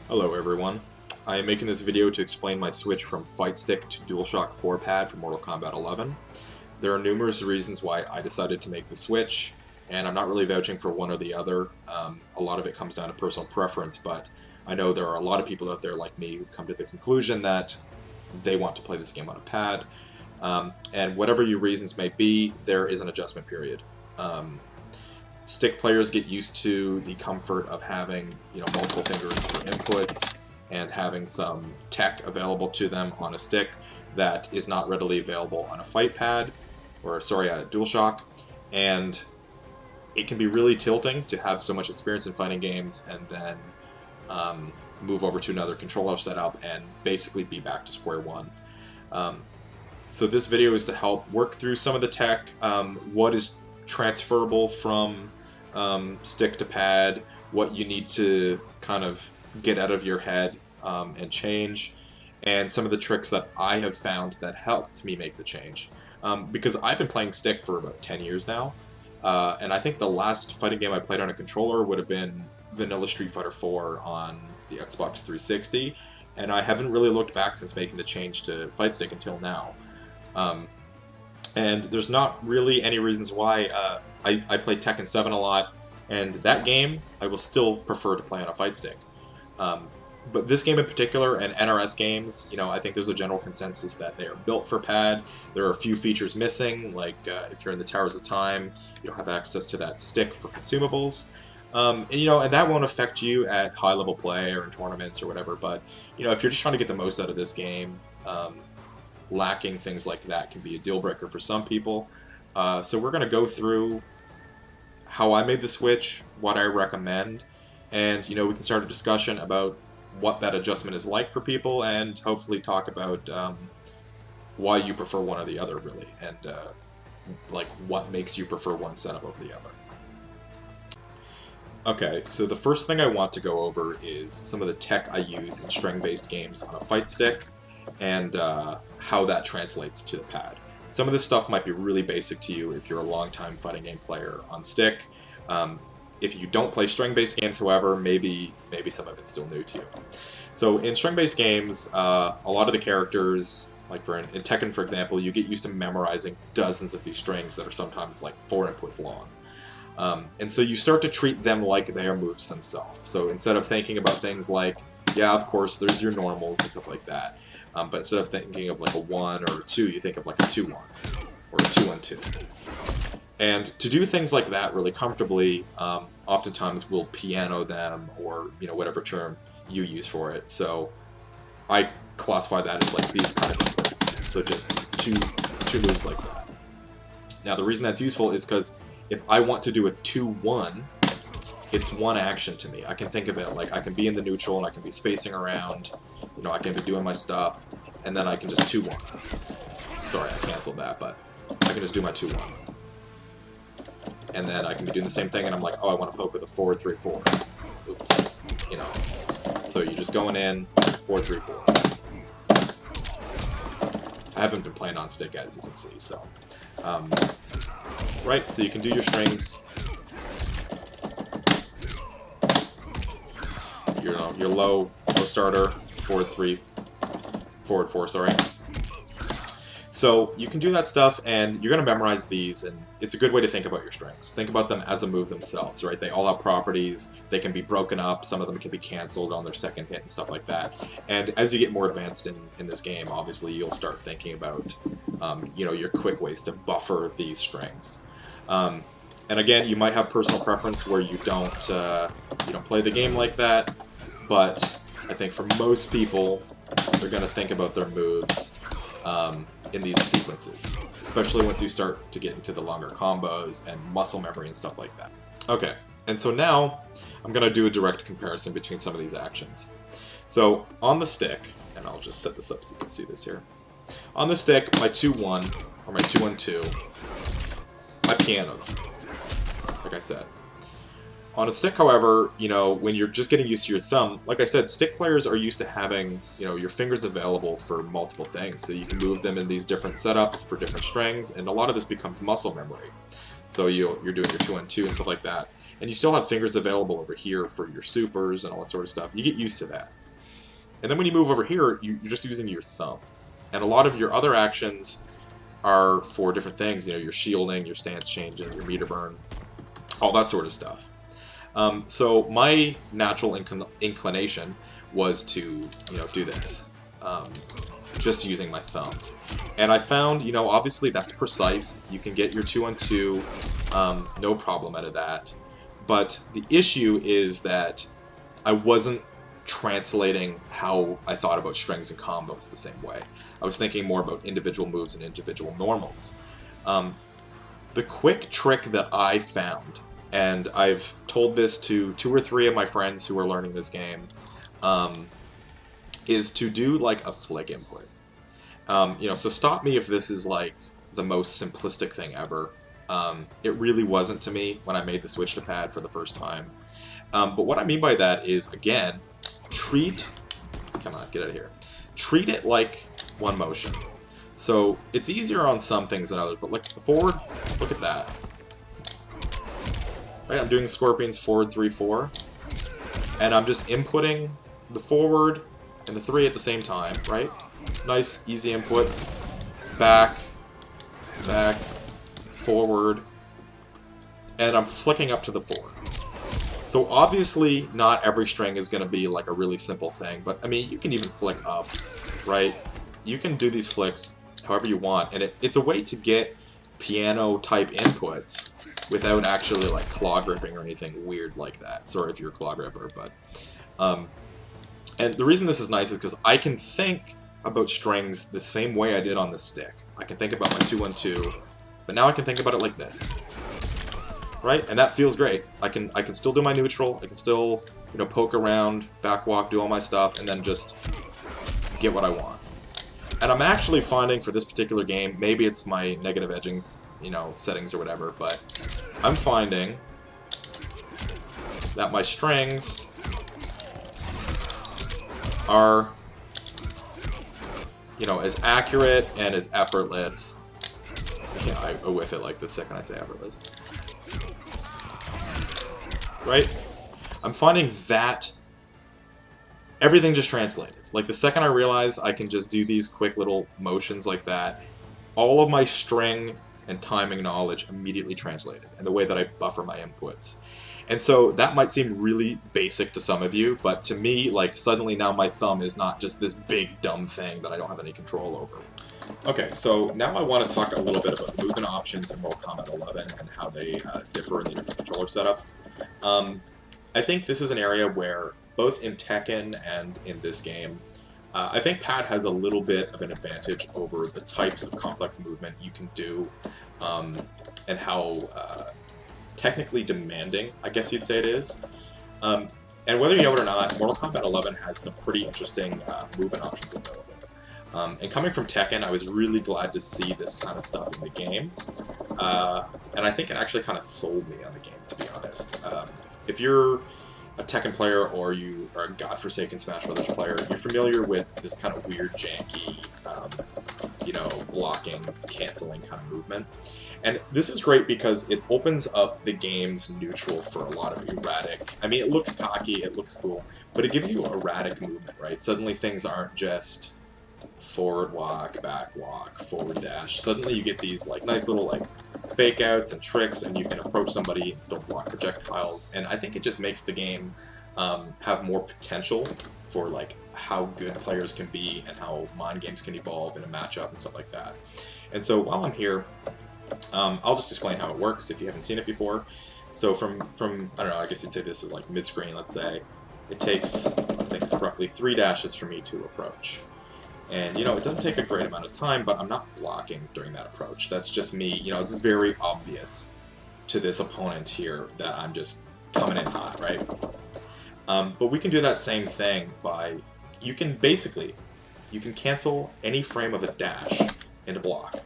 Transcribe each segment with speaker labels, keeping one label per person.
Speaker 1: Hello everyone. I am making this video to explain my switch from Fightstick to Dualshock 4 pad for Mortal Kombat 11. There are numerous reasons why I decided to make the switch, and I'm not really vouching for one or the other. A lot of it comes down to personal preference, but I know there are a lot of people out there like me who've come to the conclusion that they want to play this game on a pad. And whatever your reasons may be, there is an adjustment period. Stick players get used to the comfort of having, multiple fingers for inputs and having some tech available to them on a stick that is not readily available on a fight pad, or sorry, a DualShock. And it can be really tilting to have so much experience in fighting games and then move over to another controller setup and basically be back to square one. So this video is to help work through some of the tech, what is transferable from stick to pad, what you need to kind of get out of your head and change, and some of the tricks that I have found that helped me make the change. Because I've been playing stick for about 10 years now, and I think the last fighting game I played on a controller would have been vanilla Street Fighter 4 on the Xbox 360, and I haven't really looked back since making the change to Fightstick until now. And there's not really any reasons why. I play Tekken 7 a lot, and that game I will still prefer to play on a fight stick. But this game in particular, and NRS games, I think there's a general consensus that they are built for pad. There are a few features missing, like if you're in the Towers of Time, you don't have access to that stick for consumables. And that won't affect you at high-level play or in tournaments or whatever, but, if you're just trying to get the most out of this game, lacking things like that can be a deal breaker for some people. So we're going to go through how I made the switch, what I recommend, and we can start a discussion about what that adjustment is like for people, and hopefully talk about why you prefer one or the other, really, and like what makes you prefer one setup over the other. Okay, so the first thing I want to go over is some of the tech I use in string-based games on a fight stick, and how that translates to the pad. Some of this stuff might be really basic to you if you're a long-time fighting game player on stick. If you don't play string-based games, however, maybe some of it's still new to you. So in string-based games, a lot of the characters, like in Tekken, for example, you get used to memorizing dozens of these strings that are sometimes like 4 inputs long. And so you start to treat them like they are moves themselves. So instead of thinking about things like, yeah, of course, there's your normals and stuff like that. But instead of thinking of like a 1 or a 2, you think of like a 2-1 or a 2-1-2. And to do things like that really comfortably, oftentimes we'll piano them, or whatever term you use for it. So I classify that as like these kind of inputs. So just two moves like that. Now the reason that's useful is because if I want to do a 2-1, it's one action to me. I can think of it like I can be in the neutral and I can be spacing around, I can be doing my stuff, and then I can just 2-1. Sorry, I canceled that, but I can just do my 2-1. And then I can be doing the same thing, and I'm like, oh, I want to poke with a 4-3-4. Oops. So you're just going in, 4-3-4. I haven't been playing on stick, as you can see, so. Right, so you can do your strings. Your low starter, forward 4, sorry. So you can do that stuff, and you're going to memorize these, and it's a good way to think about your strings. Think about them as a move themselves, right? They all have properties. They can be broken up. Some of them can be canceled on their second hit and stuff like that. And as you get more advanced in this game, obviously you'll start thinking about, your quick ways to buffer these strings. And again, you might have personal preference where you don't play the game like that, but I think for most people, they're going to think about their moves in these sequences, especially once you start to get into the longer combos and muscle memory and stuff like that. Okay, and so now I'm going to do a direct comparison between some of these actions. So on the stick, and I'll just set this up so you can see this here. On the stick, my 2-1 or my 2-1-2, I piano them, like I said. On a stick, however, when you're just getting used to your thumb, like I said, stick players are used to having, your fingers available for multiple things. So you can move them in these different setups for different strings, and a lot of this becomes muscle memory. So you're doing your 2-1-2 and stuff like that. And you still have fingers available over here for your supers and all that sort of stuff. You get used to that. And then when you move over here, you're just using your thumb. And a lot of your other actions are for different things. You know, your shielding, your stance changing, your meter burn, all that sort of stuff. So my natural inclination was to, you know, do this, just using my thumb. And I found, you know, obviously that's precise. You can get your 2-on-2, no problem out of that. But the issue is that I wasn't translating how I thought about strings and combos the same way. I was thinking more about individual moves and individual normals. The quick trick that I found, and I've told this to 2 or 3 of my friends who are learning this game, is to do like a flick input. You know, so stop me if this is like the most simplistic thing ever. It really wasn't to me when I made the switch to pad for the first time. But what I mean by that is, again, come on, get out of here. Treat it like one motion. So it's easier on some things than others, but like the forward, look at that. Right, I'm doing Scorpion's forward 3-4, and I'm just inputting the forward and the 3 at the same time, right? Nice, easy input. Back, back, forward, and I'm flicking up to the 4. So obviously not every string is going to be like a really simple thing, but I mean, you can even flick up, right? You can do these flicks however you want, and it's a way to get piano type inputs without actually like claw gripping or anything weird like that. Sorry if you're a claw gripper, but and the reason this is nice is because I can think about strings the same way I did on the stick. I can think about my 2-1-2, but now I can think about it like this. Right? And that feels great. I can still do my neutral, I can still, you know, poke around, backwalk, do all my stuff, and then just get what I want. And I'm actually finding for this particular game, maybe it's my negative edgings, you know, settings or whatever, but I'm finding that my strings are, you know, as accurate and as effortless. Yeah, I whiff it like the second I say effortless. Right? I'm finding that everything just translated. Like the second I realized I can just do these quick little motions like that, all of my string and timing knowledge immediately translated, and the way that I buffer my inputs. And so that might seem really basic to some of you, but to me, like suddenly now my thumb is not just this big dumb thing that I don't have any control over. Okay, so now I want to talk a little bit about movement options in Mortal Kombat 11 and how they differ in the different controller setups. I think this is an area where, both in Tekken and in this game, I think pad has a little bit of an advantage over the types of complex movement you can do, and how technically demanding, I guess you'd say it is. And whether you know it or not, Mortal Kombat 11 has some pretty interesting movement options available. And coming from Tekken, I was really glad to see this kind of stuff in the game. And I think it actually kind of sold me on the game, to be honest. If you're a Tekken player or you are a godforsaken Smash Brothers player, you're familiar with this kind of weird, janky, you know, blocking, canceling kind of movement. And this is great because it opens up the game's neutral for a lot of erratic. I mean, it looks cocky, it looks cool, but it gives you erratic movement, right? Suddenly things aren't just forward walk, back walk, forward dash. Suddenly you get these like nice little like fake outs and tricks, and you can approach somebody and still block projectiles. And I think it just makes the game have more potential for like how good players can be and how mind games can evolve in a matchup and stuff like that. And so while I'm here, I'll just explain how it works if you haven't seen it before. So from I don't know, I guess you'd say this is like mid-screen, let's say. It takes, I think it's roughly 3 dashes for me to approach. And, you know, it doesn't take a great amount of time, but I'm not blocking during that approach. That's just me. You know, it's very obvious to this opponent here that I'm just coming in hot, right? But we can do that same thing by, you can cancel any frame of a dash into block.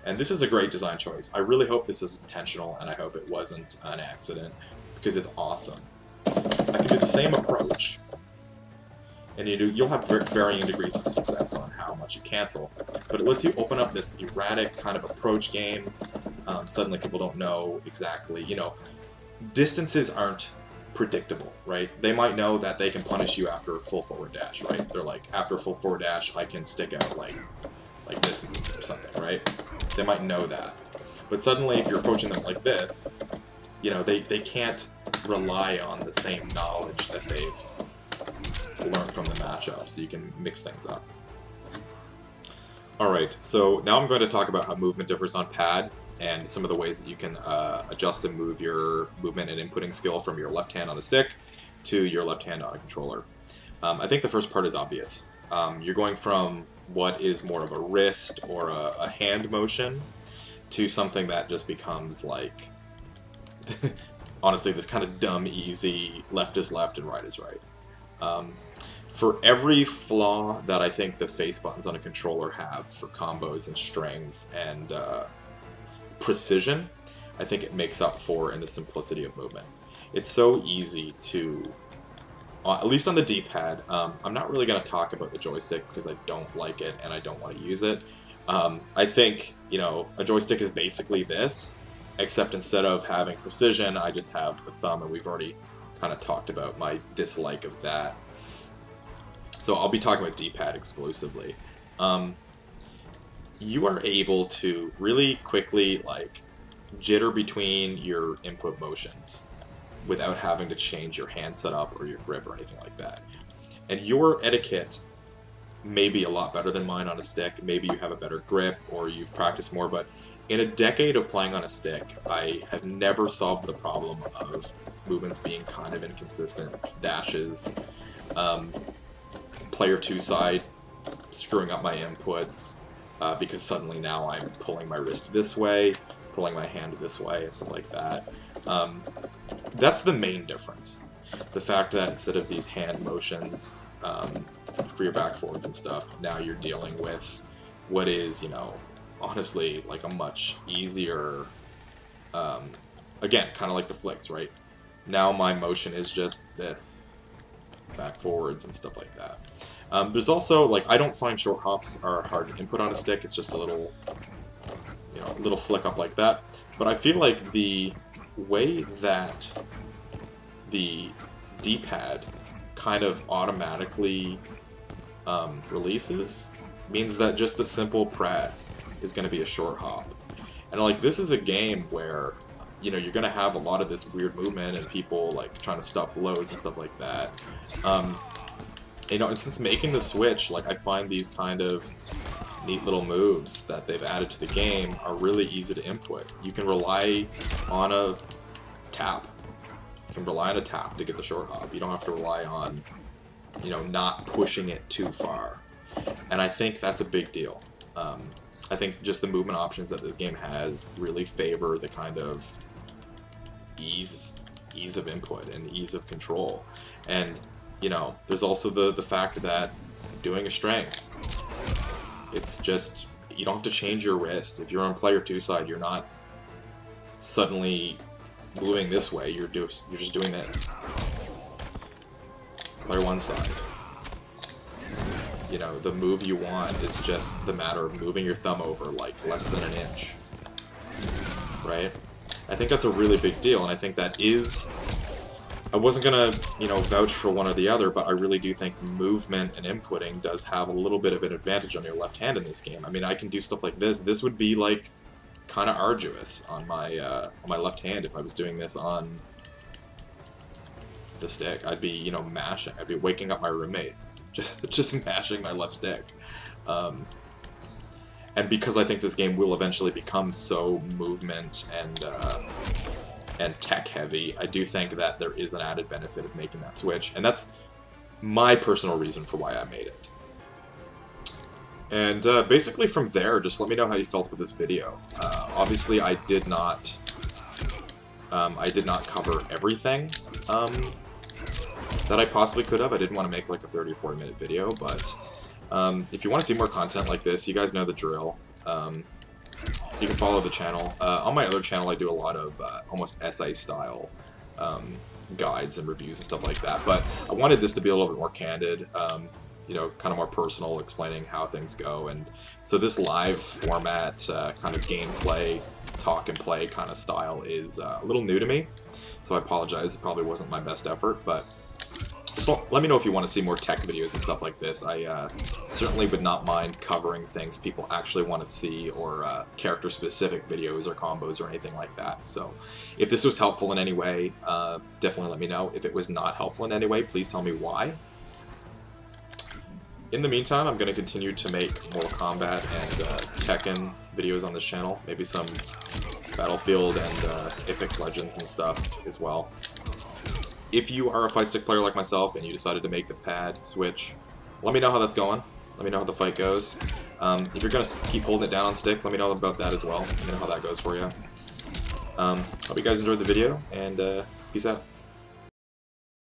Speaker 1: And this is a great design choice. I really hope this is intentional, and I hope it wasn't an accident, because it's awesome. I can do the same approach, and you'll have varying degrees of success on how much you cancel, but it lets you open up this erratic kind of approach game. Suddenly people don't know exactly, you know, distances aren't predictable, right? They might know that they can punish you after a full forward dash, right? They're like, after a full forward dash, I can stick out like this move or something, right? They might know that. But suddenly, if you're approaching them like this, you know, they can't rely on the same knowledge that they've learned from the matchup, so you can mix things up. Alright, so now I'm going to talk about how movement differs on pad, and some of the ways that you can adjust and move your movement and inputting skill from your left hand on a stick to your left hand on a controller. I think the first part is obvious. You're going from what is more of a wrist or a hand motion to something that just becomes like, honestly, this kind of dumb, easy, left is left and right is right. For every flaw that I think the face buttons on a controller have for combos and strings and precision, I think it makes up for in the simplicity of movement. It's so easy to, at least on the D-pad, I'm not really going to talk about the joystick because I don't like it and I don't want to use it. I think, you know, a joystick is basically this, except instead of having precision, I just have the thumb, and we've already kind of talked about my dislike of that. So I'll be talking about D-pad exclusively. You are able to really quickly, like, jitter between your input motions without having to change your hand setup or your grip or anything like that. And your etiquette may be a lot better than mine on a stick. Maybe you have a better grip or you've practiced more, but in a decade of playing on a stick, I have never solved the problem of movements being kind of inconsistent, dashes, player 2 side screwing up my inputs because suddenly now I'm pulling my wrist this way, pulling my hand this way, and stuff like that. That's the main difference. The fact that instead of these hand motions for your back forwards and stuff, now you're dealing with what is, you know, honestly, like a much easier, again, kind of like the flicks, right? Now my motion is just this, back forwards and stuff like that. There's also, like, I don't find short hops are hard to input on a stick. It's just a little, you know, little flick up like that. But I feel like the way that the D-pad kind of automatically releases means that just a simple press is going to be a short hop. And, like, this is a game where, you know, you're going to have a lot of this weird movement and people, like, trying to stuff lows and stuff like that. You know, and since making the Switch, like, I find these kind of neat little moves that they've added to the game are really easy to input. You can rely on a tap. You can rely on a tap to get the short hop. You don't have to rely on, you know, not pushing it too far. And I think that's a big deal. I think just the movement options that this game has really favor the kind of ease of input and ease of control. And, you know, there's also the fact that doing a string, it's just, you don't have to change your wrist. If you're on player 2 side, you're not suddenly moving this way, you're just doing this. Player 1 side, you know, the move you want is just the matter of moving your thumb over like less than an inch, right? I think that's a really big deal, and I think that is, I wasn't gonna, you know, vouch for one or the other, but I really do think movement and inputting does have a little bit of an advantage on your left hand in this game. I mean, I can do stuff like this. This would be like kind of arduous on my left hand if I was doing this on the stick. I'd be, you know, mashing. I'd be waking up my roommate, just mashing my left stick. And because I think this game will eventually become so movement and tech heavy, I do think that there is an added benefit of making that switch, and that's my personal reason for why I made it. And basically from there, just let me know how you felt with this video. Obviously, I did not cover everything that I possibly could have. I didn't want to make like a 30 or 40 minute video, but if you want to see more content like this, you guys know the drill. You can follow the channel. On my other channel, I do a lot of almost essay style guides and reviews and stuff like that, but I wanted this to be a little bit more candid, you know, kind of more personal, explaining how things go. And so this live format kind of gameplay talk and play kind of style is a little new to me, so I apologize. It probably wasn't my best effort, but just let me know if you want to see more tech videos and stuff like this. I certainly would not mind covering things people actually want to see, or character-specific videos or combos or anything like that. So if this was helpful in any way, definitely let me know. If it was not helpful in any way, please tell me why. In the meantime, I'm going to continue to make Mortal Kombat and Tekken videos on this channel. Maybe some Battlefield and Apex Legends and stuff as well. If you are a Fightstick player like myself and you decided to make the pad switch, let me know how that's going. Let me know how the fight goes. If you're going to keep holding it down on stick, let me know about that as well. Let me know how that goes for you. Hope you guys enjoyed the video, and peace out.